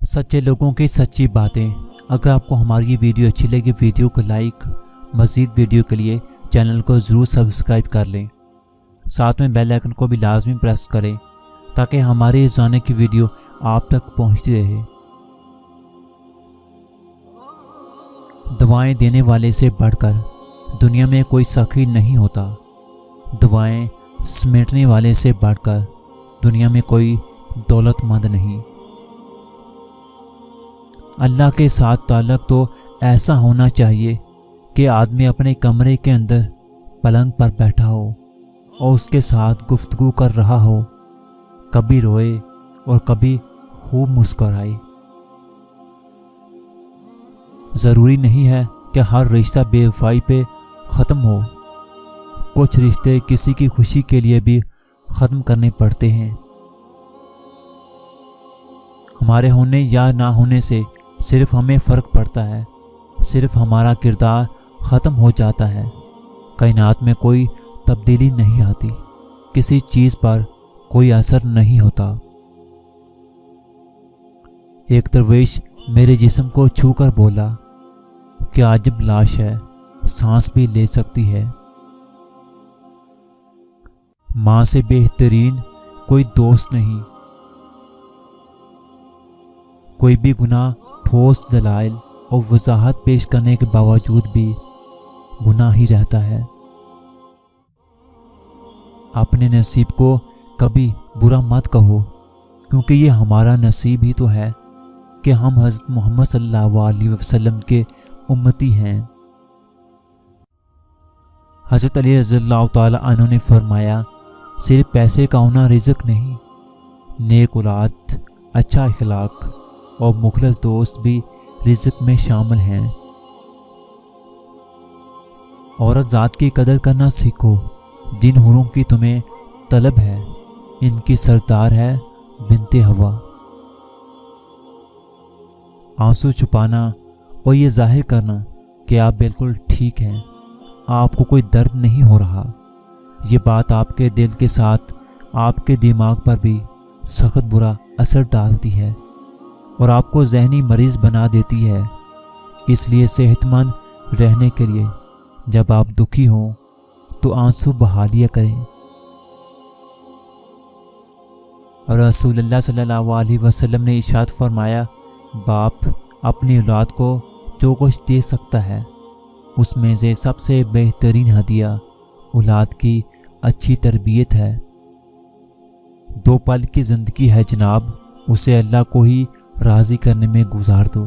سچے لوگوں کی سچی باتیں۔ اگر آپ کو ہماری یہ ویڈیو اچھی لگے، ویڈیو کو لائک، مزید ویڈیو کے لیے چینل کو ضرور سبسکرائب کر لیں، ساتھ میں بیل آئیکن کو بھی لازمی پریس کریں تاکہ ہماری روزانہ کی ویڈیو آپ تک پہنچتی رہے۔ دعائیں دینے والے سے بڑھ کر دنیا میں کوئی سخی نہیں ہوتا، دعائیں سمیٹنے والے سے بڑھ کر دنیا میں کوئی دولت مند نہیں۔ اللہ کے ساتھ تعلق تو ایسا ہونا چاہیے کہ آدمی اپنے کمرے کے اندر پلنگ پر بیٹھا ہو اور اس کے ساتھ گفتگو کر رہا ہو، کبھی روئے اور کبھی خوب مسکرائے۔ ضروری نہیں ہے کہ ہر رشتہ بے وفائی پہ ختم ہو، کچھ رشتے کسی کی خوشی کے لیے بھی ختم کرنے پڑتے ہیں۔ ہمارے ہونے یا نہ ہونے سے صرف ہمیں فرق پڑتا ہے، صرف ہمارا کردار ختم ہو جاتا ہے، کائنات میں کوئی تبدیلی نہیں آتی، کسی چیز پر کوئی اثر نہیں ہوتا۔ ایک درویش میرے جسم کو چھو کر بولا کہ عجب لاش ہے، سانس بھی لے سکتی ہے۔ ماں سے بہترین کوئی دوست نہیں، کوئی بھی گناہ ٹھوس دلائل اور وضاحت پیش کرنے کے باوجود بھی گناہ ہی رہتا ہے۔ اپنے نصیب کو کبھی برا مت کہو، کیونکہ یہ ہمارا نصیب ہی تو ہے کہ ہم حضرت محمد صلی اللہ علیہ وسلم کے امتی ہیں۔ حضرت علی رضی اللہ تعالی عنہ نے فرمایا، صرف پیسے کا ہونا رزق نہیں، نیک اولاد، اچھا اخلاق اور مخلص دوست بھی رزق میں شامل ہیں۔ عورت ذات کی قدر کرنا سیکھو، جن حوروں کی تمہیں طلب ہے ان کی سردار ہے بنت ہوا۔ آنسو چھپانا اور یہ ظاہر کرنا کہ آپ بالکل ٹھیک ہیں، آپ کو کوئی درد نہیں ہو رہا، یہ بات آپ کے دل کے ساتھ آپ کے دماغ پر بھی سخت برا اثر ڈالتی ہے اور آپ کو ذہنی مریض بنا دیتی ہے۔ اس لیے صحت مند رہنے کے لیے جب آپ دکھی ہوں تو آنسو بہا لیا کریں۔ اور رسول اللہ صلی اللہ علیہ وسلم نے ارشاد فرمایا، باپ اپنی اولاد کو جو کچھ دے سکتا ہے اس میں سے سب سے بہترین ہدیہ اولاد کی اچھی تربیت ہے۔ 2 پل کی زندگی ہے جناب، اسے اللہ کو ہی راضی کرنے میں گزار دو۔